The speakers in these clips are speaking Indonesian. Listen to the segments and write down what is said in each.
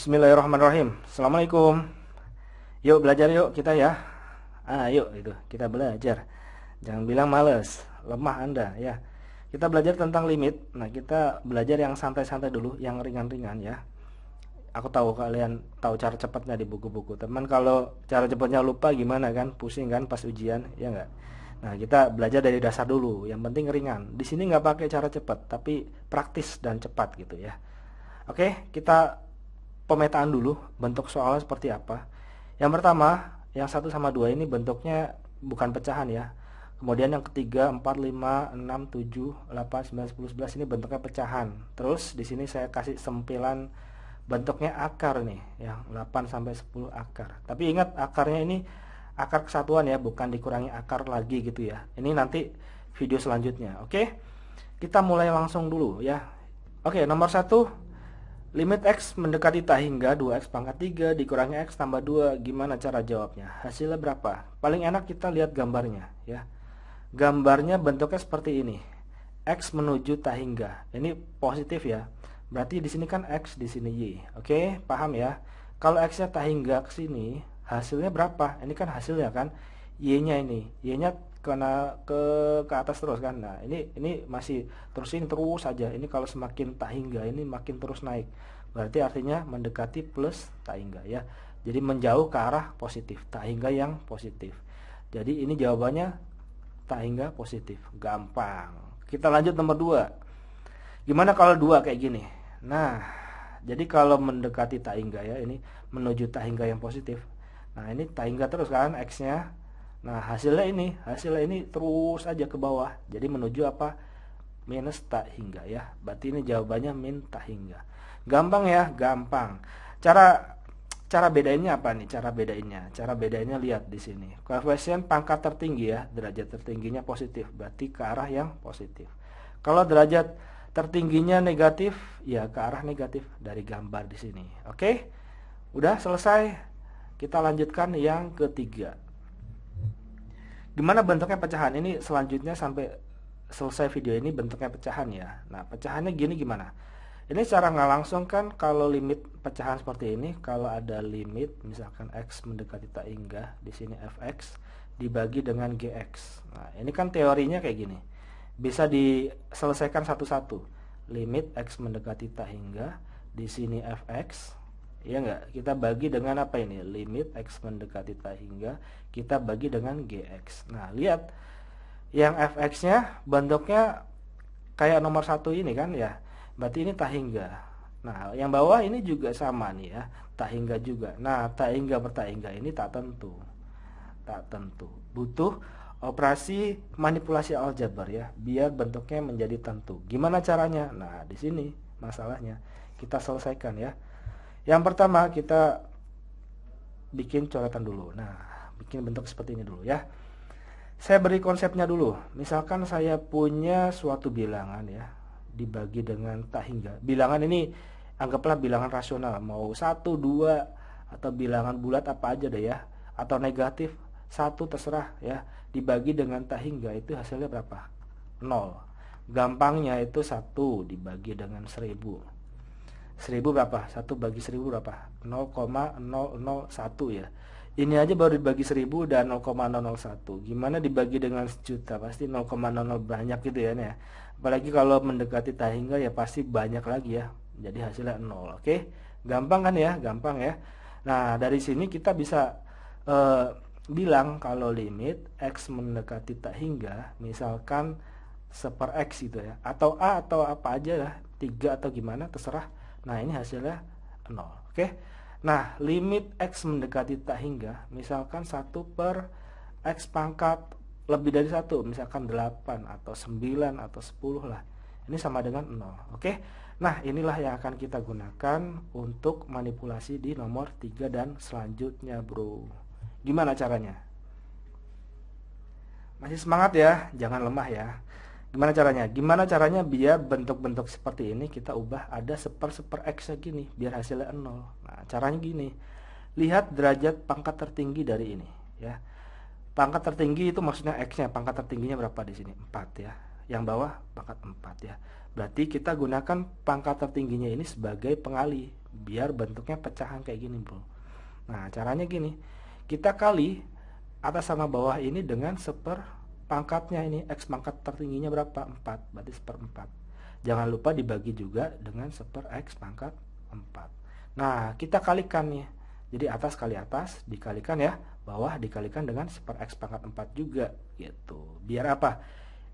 Bismillahirrahmanirrahim. Assalamualaikum. Yuk belajar yuk kita ya. Yuk itu kita belajar. Jangan bilang males, lemah Anda ya. Kita belajar tentang limit. Nah, kita belajar yang santai-santai dulu, yang ringan-ringan ya. Aku tahu kalian tahu cara cepatnya di buku-buku. Teman kalau cara cepatnya lupa gimana kan? Pusing kan pas ujian, ya enggak? Nah, kita belajar dari dasar dulu. Yang penting ringan. Di sini nggak pakai cara cepat, tapi praktis dan cepat gitu ya. Oke, kita pemetaan dulu bentuk soalnya seperti apa. Yang pertama, yang satu sama 2 ini bentuknya bukan pecahan ya. Kemudian yang ketiga, 4, 5, 6, 7, 8, 9, 10, 11 ini bentuknya pecahan. Terus di sini saya kasih sempilan bentuknya akar nih, yang 8 sampai 10 akar. Tapi ingat akarnya ini akar kesatuan ya, bukan dikurangi akar lagi gitu ya. Ini nanti video selanjutnya. Oke. Kita mulai langsung dulu ya. Oke, nomor 1, limit X mendekati tak hingga 2X pangkat 3 dikurangi X tambah 2. Gimana cara jawabnya? Hasilnya berapa? Paling enak kita lihat gambarnya ya. Gambarnya bentuknya seperti ini. X menuju tak hingga. Ini positif ya. Berarti di sini kan X, di sini Y. Oke, paham ya? Kalau X-nya tak hingga ke sini, hasilnya berapa? Ini kan hasilnya kan. Y-nya ini. Y-nya kena ke atas terus kan. Nah, ini masih terus saja. Ini kalau semakin tak hingga ini makin terus naik. Berarti artinya mendekati plus tak hingga ya. Jadi menjauh ke arah positif, tak hingga yang positif. Jadi ini jawabannya tak hingga positif. Gampang. Kita lanjut nomor 2. Gimana kalau 2 kayak gini? Nah, jadi kalau mendekati tak hingga ya, ini menuju tak hingga yang positif. Nah, ini tak hingga terus kan X-nya. Nah, hasilnya ini terus aja ke bawah. Jadi menuju apa? Minus tak hingga ya. Berarti ini jawabannya min tak hingga. Gampang ya, gampang. Cara bedainnya apa nih? Cara bedainnya lihat di sini. Koefisien pangkat tertinggi ya, derajat tertingginya positif, berarti ke arah yang positif. Kalau derajat tertingginya negatif, ya ke arah negatif dari gambar di sini. Oke? Udah selesai. Kita lanjutkan yang ketiga. Gimana bentuknya pecahan? Ini selanjutnya sampai selesai video ini bentuknya pecahan ya. Nah, pecahannya gini gimana? Ini secara nggak langsung kan kalau limit pecahan seperti ini, kalau ada limit misalkan X mendekati tak hingga, di sini fx dibagi dengan gx. Nah, ini kan teorinya kayak gini. Bisa diselesaikan satu-satu. Limit X mendekati tak hingga, di sini fx, ya enggak? Kita bagi dengan apa ini? Limit X mendekati tak hingga, kita bagi dengan gx. Nah, lihat yang fx-nya bentuknya kayak nomor 1 ini kan ya. Berarti ini tak hingga. Nah, yang bawah ini juga sama nih ya, tak hingga juga. Nah, tak hingga per tak hingga ini tak tentu. Tak tentu. Butuh operasi manipulasi aljabar ya, biar bentuknya menjadi tentu. Gimana caranya? Nah, di sini masalahnya. Kita selesaikan ya. Yang pertama kita bikin coretan dulu. Nah, bikin bentuk seperti ini dulu ya. Saya beri konsepnya dulu. Misalkan saya punya suatu bilangan ya, dibagi dengan tak hingga. Bilangan ini anggaplah bilangan rasional, mau 1, 2 atau bilangan bulat apa aja deh ya, atau negatif 1 terserah ya, dibagi dengan tak hingga itu hasilnya berapa? 0. Gampangnya itu 1 dibagi dengan 1000. 1000 berapa? 1 bagi 1000 berapa? 0,001 ya. Ini aja baru dibagi 1000 dan 0,001. Gimana dibagi dengan sejuta? Pasti 0,00 banyak gitu ya nih ya. Apalagi kalau mendekati tak hingga ya pasti banyak lagi ya. Jadi hasilnya 0. Oke. Gampang kan ya? Gampang ya. Nah, dari sini kita bisa bilang kalau limit X mendekati tak hingga, misalkan 1/X gitu ya. Atau A atau apa aja lah. 3 atau gimana terserah. Nah, ini hasilnya 0. Oke. Nah, limit X mendekati tak hingga, misalkan 1/X pangkat lebih dari 1, misalkan 8 atau 9 atau 10 lah. Ini sama dengan 0. Oke. Nah, inilah yang akan kita gunakan untuk manipulasi di nomor 3 dan selanjutnya, bro. Gimana caranya? Masih semangat ya, jangan lemah ya. Gimana caranya? Gimana caranya biar bentuk-bentuk seperti ini kita ubah ada 1/X gini, biar hasilnya 0. Nah, caranya gini. Lihat derajat pangkat tertinggi dari ini ya. Pangkat tertinggi itu maksudnya X-nya, pangkat tertingginya berapa di sini? 4 ya. Yang bawah pangkat 4 ya. Berarti kita gunakan pangkat tertingginya ini sebagai pengali biar bentuknya pecahan kayak gini bro. Nah caranya gini, kita kali atas sama bawah ini dengan seperpangkatnya ini, X pangkat tertingginya berapa? 4, berarti seperempat. Jangan lupa dibagi juga dengan seper X pangkat 4. Nah kita kalikan nih, jadi atas kali atas dikalikan ya, bawah dikalikan dengan seper X pangkat 4 juga gitu. Biar apa?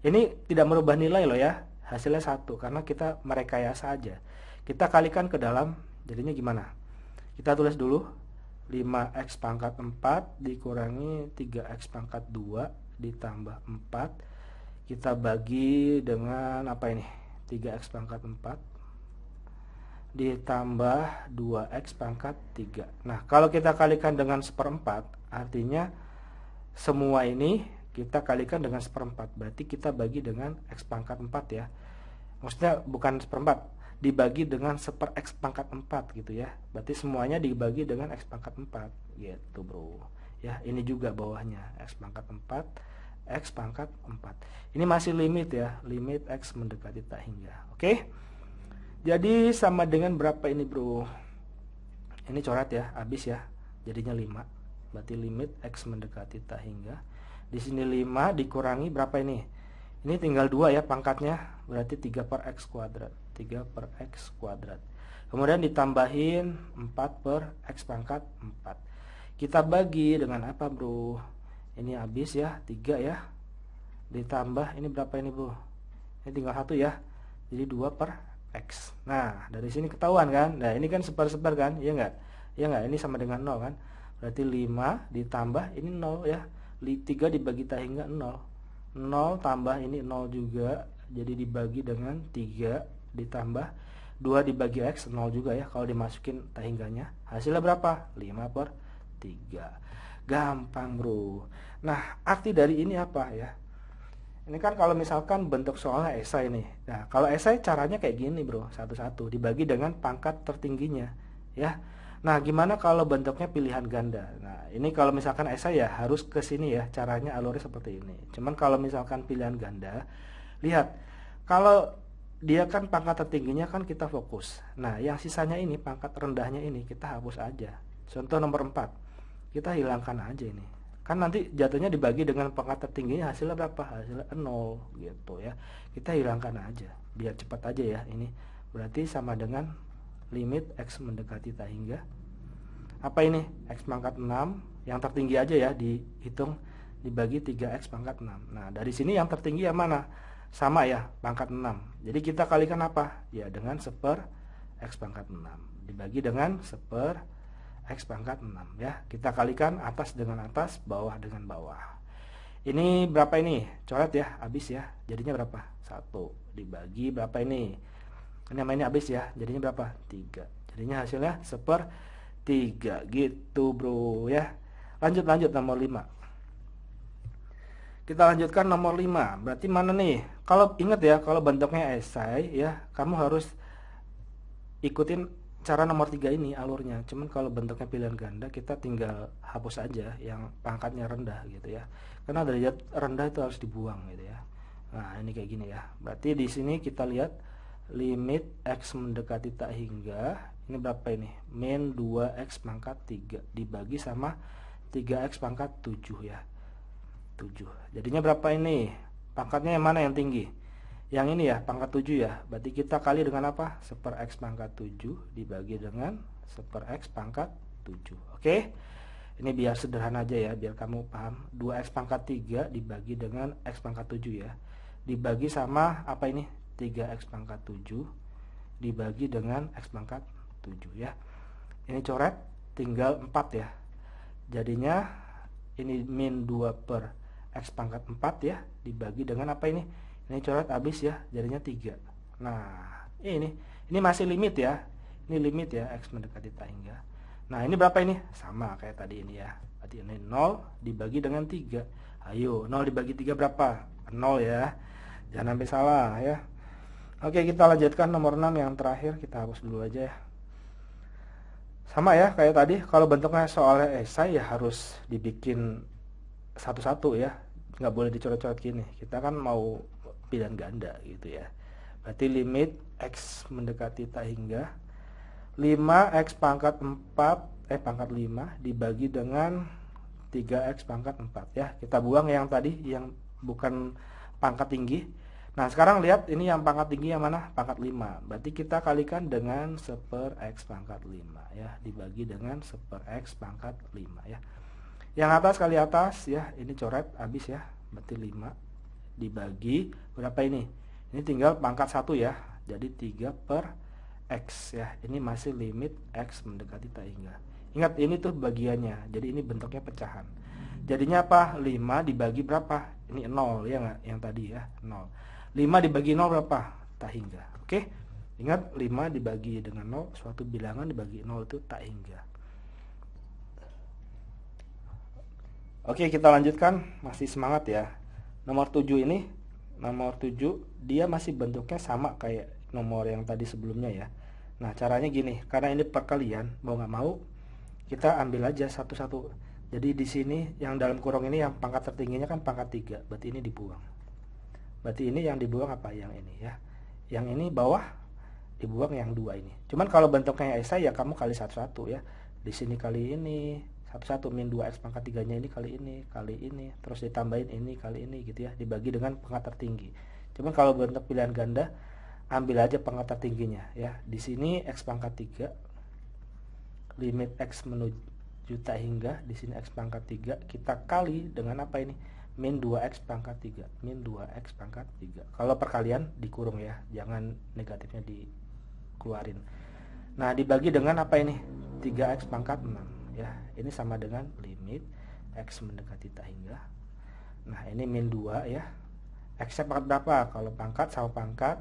Ini tidak merubah nilai loh ya, hasilnya 1 karena kita merekayasa aja. Kita kalikan ke dalam, jadinya gimana? Kita tulis dulu 5x pangkat 4 dikurangi 3x pangkat 2 ditambah 4. Kita bagi dengan apa ini? 3x pangkat 4 ditambah 2x pangkat 3. Nah kalau kita kalikan dengan seperempat, artinya semua ini kita kalikan dengan seperempat, berarti kita bagi dengan x pangkat 4 ya. Maksudnya bukan seperempat, dibagi dengan seper x pangkat 4 gitu ya. Berarti semuanya dibagi dengan x pangkat 4 gitu bro. Ya ini juga bawahnya x pangkat 4, x pangkat 4. Ini masih limit ya, limit x mendekati tak hingga. Oke. Jadi sama dengan berapa ini bro? Ini coret ya, habis ya. Jadinya 5. Berarti limit x mendekati tak hingga. Di sini 5 dikurangi berapa ini? Ini tinggal 2 ya pangkatnya, berarti 3 per x kuadrat. 3 per x kuadrat. Kemudian ditambahin 4 per x pangkat 4. Kita bagi dengan apa bro? Ini habis ya, 3 ya. Ditambah ini berapa ini bro? Ini tinggal 1 ya. Jadi 2 per x. Nah dari sini ketahuan kan? Nah ini kan sebar-sebar kan? Iya enggak? Iya enggak? Ini sama dengan 0 kan? Berarti 5 ditambah ini 0 ya. 3 dibagi tak hingga 0. 0 tambah ini 0 juga, jadi dibagi dengan 3 ditambah 2 dibagi x 0 juga ya kalau dimasukin tak hingganya. Hasilnya berapa? 5 per 3. Gampang bro. Nah arti dari ini apa ya? Ini kan kalau misalkan bentuk soalnya esai nih. Nah kalau esai caranya kayak gini bro, satu-satu dibagi dengan pangkat tertingginya ya. Nah gimana kalau bentuknya pilihan ganda? Nah ini kalau misalkan esai ya harus ke sini ya, caranya alurnya seperti ini. Cuman kalau misalkan pilihan ganda, lihat kalau dia kan pangkat tertingginya kan kita fokus. Nah yang sisanya ini pangkat rendahnya ini kita hapus aja. Contoh nomor 4, kita hilangkan aja ini. Kan nanti jatuhnya dibagi dengan pangkat tertingginya hasilnya berapa? Hasilnya 0 gitu ya. Kita hilangkan aja biar cepat aja ya ini. Berarti sama dengan limit x mendekati tak hingga apa ini? X pangkat 6 yang tertinggi aja ya dihitung, dibagi 3x pangkat 6. Nah dari sini yang tertinggi yang mana? Sama ya, pangkat 6. Jadi kita kalikan apa? Ya dengan seper x pangkat 6 dibagi dengan seper x pangkat 6 ya. Kita kalikan atas dengan atas, bawah dengan bawah. Ini berapa ini? Coret ya, habis ya. Jadinya berapa? 1 dibagi berapa ini? Ini namanya habis ya, jadinya berapa? 3. Jadinya hasilnya seper 3 gitu bro ya. Lanjut nomor 5. Kita lanjutkan nomor 5. Berarti mana nih? Kalau ingat ya, kalau bentuknya esai ya, kamu harus ikutin cara nomor 3 ini alurnya. Cuman kalau bentuknya pilihan ganda, kita tinggal hapus aja yang pangkatnya rendah gitu ya. Karena derajat rendah itu harus dibuang gitu ya. Nah, ini kayak gini ya. Berarti di sini kita lihat limit x mendekati tak hingga ini berapa ini? Min 2x pangkat 3 dibagi sama 3x pangkat 7 ya. 7. Jadinya berapa ini? Pangkatnya yang mana yang tinggi? Yang ini ya, pangkat 7 ya. Berarti kita kali dengan apa? Seper x pangkat 7 dibagi dengan seper x pangkat 7. Oke? Ini biar sederhana aja ya, biar kamu paham. 2x pangkat 3 dibagi dengan x pangkat 7 ya. Dibagi sama apa ini? 3x pangkat 7 dibagi dengan x pangkat 7 ya. Ini coret tinggal 4 ya. Jadinya ini min 2 per x pangkat 4 ya dibagi dengan apa ini? Ini coret habis ya, jadinya 3. Nah, ini masih limit ya. Ini limit ya x mendekati tak hingga. Nah, ini berapa ini? Sama kayak tadi ini ya. Berarti ini 0 dibagi dengan 3. Ayo, 0 dibagi 3 berapa? 0 ya. Jangan sampai salah ya. Oke, kita lanjutkan nomor 6 yang terakhir. Kita hapus dulu aja ya. Sama ya kayak tadi, kalau bentuknya soalnya esai ya harus dibikin satu-satu ya, nggak boleh dicoret-coret gini. Kita kan mau pilihan ganda gitu ya. Berarti limit x mendekati tak hingga 5x pangkat 4 pangkat 5 dibagi dengan 3x pangkat 4 ya. Kita buang yang tadi yang bukan pangkat tinggi. Nah, sekarang lihat ini yang pangkat tinggi yang mana? Pangkat 5. Berarti kita kalikan dengan 1/x pangkat 5 ya, dibagi dengan 1/x pangkat 5 ya. Yang atas kali atas ya, ini coret habis ya. Berarti 5 dibagi berapa ini? Ini tinggal pangkat 1 ya. Jadi 3/x ya. Ini masih limit x mendekati tak hingga. Ingat ini tuh bagiannya. Jadi ini bentuknya pecahan. Jadinya apa? 5 dibagi berapa? Ini 0 ya nggak? Yang tadi ya, 0. 5 dibagi 0 berapa? Tak hingga. Oke? Ingat 5 dibagi dengan 0, suatu bilangan dibagi 0 itu tak hingga. Oke, kita lanjutkan. Masih semangat ya. Nomor 7 ini, nomor 7 dia masih bentuknya sama kayak nomor yang tadi sebelumnya ya. Nah, caranya gini, karena ini perkalian, mau nggak mau kita ambil aja satu-satu. Jadi di sini yang dalam kurung ini yang pangkat tertingginya kan pangkat 3, berarti ini dibuang. Berarti ini yang dibuang apa? Yang ini ya. Yang ini bawah dibuang yang 2 ini. Cuman kalau bentuknya esai ya kamu kali satu-satu ya. Di sini kali ini satu-satu, min 2x pangkat 3-nya ini kali ini, terus ditambahin ini kali ini gitu ya, dibagi dengan pangkat tertinggi. Cuman kalau bentuk pilihan ganda ambil aja pangkat tertingginya ya. Di sini x pangkat 3 limit x menuju tak hingga, di sini x pangkat 3 kita kali dengan apa ini? Min 2x pangkat 3, min 2x pangkat 3. Kalau perkalian dikurung ya, jangan negatifnya dikeluarin. Nah, dibagi dengan apa ini? 3x pangkat 6 ya. Ini sama dengan limit x mendekati tak hingga. Nah, ini min 2 ya. X-nya pangkat berapa? Kalau pangkat sama pangkat,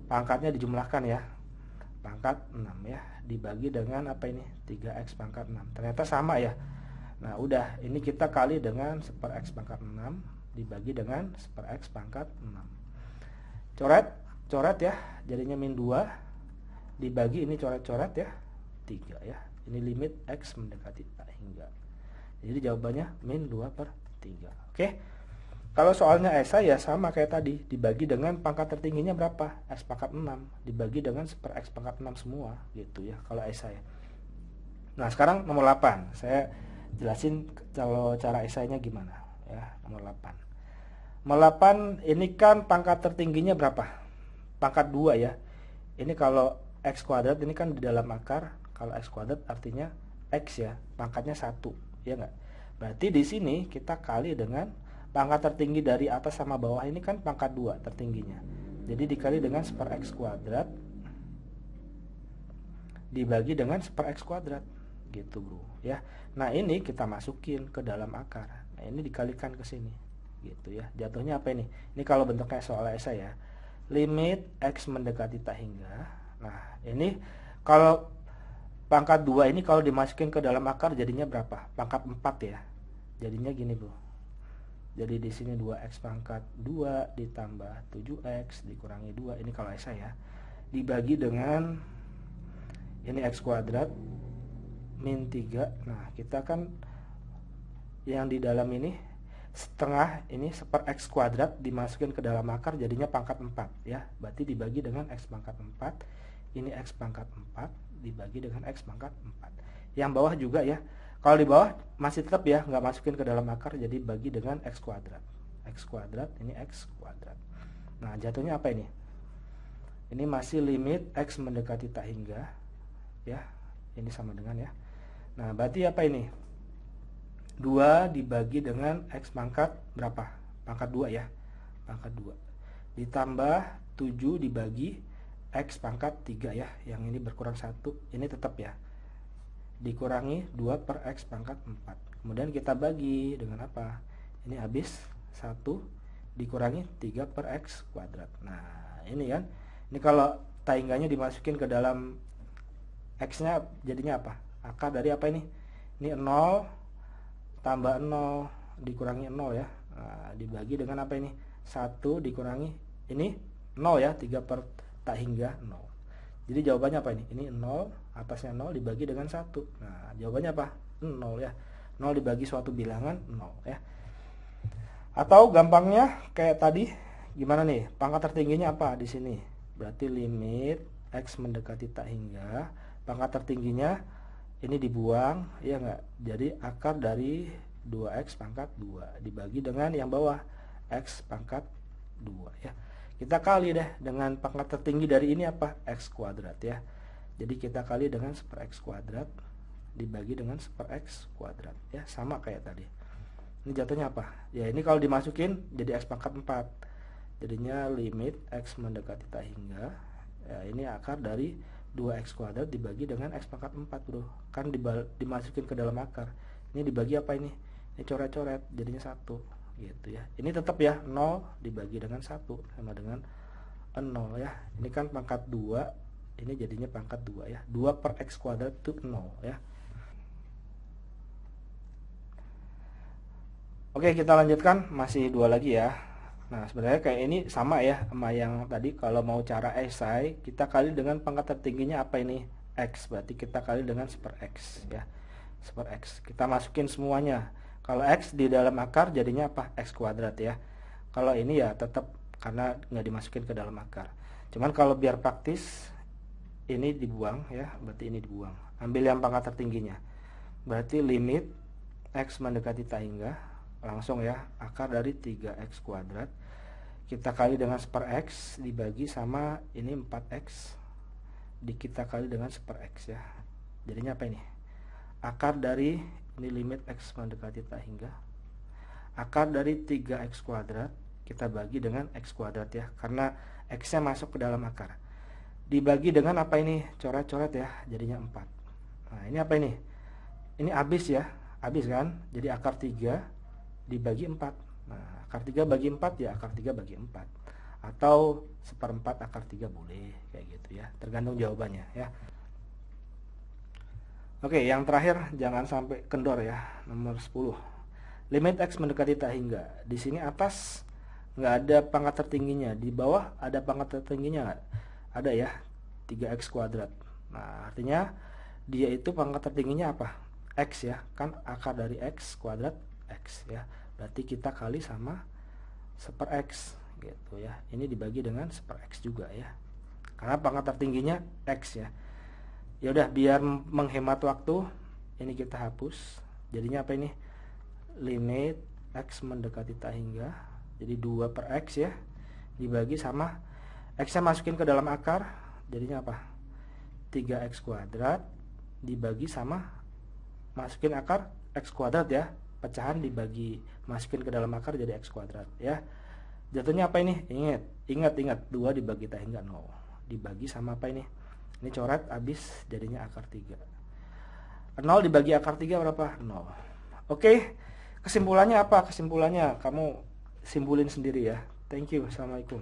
pangkatnya dijumlahkan ya. Pangkat 6 ya, dibagi dengan apa ini? 3x pangkat 6. Ternyata sama ya. Nah, udah, ini kita kali dengan 1/x pangkat 6 dibagi dengan 1/x pangkat 6. Coret ya, jadinya min 2 dibagi ini coret-coret ya, 3 ya. Ini limit x mendekati tak hingga. Jadi jawabannya min 2/3. Oke. Kalau soalnya esai ya sama kayak tadi, dibagi dengan pangkat tertingginya berapa? X pangkat 6 dibagi dengan 1/x pangkat 6 semua gitu ya kalau esai. Nah, sekarang nomor 8. Saya jelasin kalau cara esainya gimana ya. Nomor 8. Nomor 8 ini kan pangkat tertingginya berapa? Pangkat 2 ya. Ini kalau x kuadrat ini kan di dalam akar. Kalau x kuadrat artinya x ya, pangkatnya 1 ya enggak? Berarti di sini kita kali dengan pangkat tertinggi dari atas sama bawah ini kan pangkat 2 tertingginya. Jadi dikali dengan 1/x kuadrat dibagi dengan 1/x kuadrat gitu, Bro ya. Nah, ini kita masukin ke dalam akar. Nah, ini dikalikan ke sini gitu ya. Jatuhnya apa ini? Ini kalau bentuknya soal esai ya. Limit x mendekati tak hingga. Nah, ini kalau pangkat 2 ini kalau dimasukin ke dalam akar jadinya berapa? Pangkat 4 ya. Jadinya gini, Bro. Jadi di sini 2x pangkat 2 ditambah 7x dikurangi 2, ini kalau esai ya. Dibagi dengan ini x kuadrat min 3. Nah, kita kan yang di dalam ini setengah, ini 1/x kuadrat dimasukin ke dalam akar jadinya pangkat 4 ya. Berarti dibagi dengan x pangkat 4. Ini x pangkat 4 dibagi dengan x pangkat 4. Yang bawah juga ya. Kalau di bawah masih tetap ya, nggak masukin ke dalam akar, jadi bagi dengan x kuadrat. X kuadrat, ini x kuadrat. Nah, jatuhnya apa ini? Ini masih limit x mendekati tak hingga ya. Ini sama dengan ya. Nah, berarti apa ini? 2 dibagi dengan x pangkat berapa? Pangkat 2 ya. Pangkat 2. Ditambah 7 dibagi x pangkat 3 ya. Yang ini berkurang 1. Ini tetap ya. Dikurangi 2/x pangkat 4. Kemudian kita bagi dengan apa? Ini habis 1 dikurangi 3/x kuadrat. Nah, ini kan. Ini kalau taingganya dimasukin ke dalam x-nya jadinya apa? Akar dari apa ini? Ini 0 tambah 0 dikurangi 0 ya. Nah, dibagi dengan apa ini? 1 dikurangi ini 0 ya, 3 per tak hingga 0. Jadi jawabannya apa ini? Ini 0, atasnya 0 dibagi dengan 1. Nah, jawabannya apa? 0 ya. 0 dibagi suatu bilangan 0 ya. Atau gampangnya kayak tadi, gimana nih? Pangkat tertingginya apa di sini? Berarti limit x mendekati tak hingga pangkat tertingginya ini dibuang, ya enggak? Jadi akar dari 2x pangkat 2 dibagi dengan yang bawah x pangkat 2 ya. Kita kali deh dengan pangkat tertinggi dari ini apa? X kuadrat ya. Jadi kita kali dengan 1/x kuadrat dibagi dengan 1/x kuadrat ya, sama kayak tadi. Ini jatuhnya apa? Ya ini kalau dimasukin jadi x pangkat 4. Jadinya limit x mendekati tak hingga, ya ini akar dari 2x kuadrat dibagi dengan x pangkat 4 bro. Kan dimasukin ke dalam akar. Ini dibagi apa ini? Ini coret-coret jadinya 1 gitu ya. Ini tetap ya 0 dibagi dengan 1 sama dengan 0 ya. Ini kan pangkat 2, ini jadinya pangkat 2 ya. 2/x kuadrat itu 0 ya. Oke, kita lanjutkan, masih 2 lagi ya. Nah, sebenarnya kayak ini sama ya sama yang tadi. Kalau mau cara esai, kita kali dengan pangkat tertingginya apa ini? X, berarti kita kali dengan 1/x ya. 1/x. Kita masukin semuanya. Kalau x di dalam akar jadinya apa? X kuadrat ya. Kalau ini ya tetap karena nggak dimasukin ke dalam akar. Cuman kalau biar praktis ini dibuang ya, berarti ini dibuang. Ambil yang pangkat tertingginya. Berarti limit x mendekati tak hingga, langsung ya, akar dari 3x kuadrat kita kali dengan 1/x dibagi sama ini 4x kita kali dengan 1/x ya. Jadinya apa ini? Akar dari ini limit x mendekati tak hingga, akar dari 3x kuadrat kita bagi dengan x kuadrat ya, karena x nya masuk ke dalam akar, dibagi dengan apa ini? Coret-coret ya, jadinya 4. Nah ini apa ini? Ini habis ya, habis kan? Jadi akar 3 dibagi 4. Nah, akar 3 bagi 4 ya akar 3 bagi 4. Atau 1/4 akar 3 boleh kayak gitu ya. Tergantung jawabannya ya. Oke, yang terakhir jangan sampai kendor ya. Nomor 10. Limit x mendekati tak hingga. Di sini atas nggak ada pangkat tertingginya, di bawah ada pangkat tertingginya nggak? Ada ya, 3x kuadrat. Nah, artinya dia itu pangkat tertingginya apa? X ya. Kan akar dari x kuadrat x ya, berarti kita kali sama 1/x gitu ya. Ini dibagi dengan 1/x juga ya, karena pangkat tertingginya x ya. Ya udah, biar menghemat waktu ini kita hapus. Jadinya apa ini? Limit x mendekati tak hingga, jadi 2/x ya, dibagi sama x nya masukin ke dalam akar, jadinya apa? 3x kuadrat dibagi sama masukin akar x kuadrat ya, pecahan dibagi masukin ke dalam akar jadi x kuadrat ya. Jatuhnya apa ini? Ingat 2 dibagi tak hingga 0 dibagi sama apa ini? Ini coret habis jadinya akar 3. 0 dibagi akar 3 berapa? 0. Oke, kesimpulannya apa? Kesimpulannya kamu simpulin sendiri ya. Thank you. Assalamualaikum.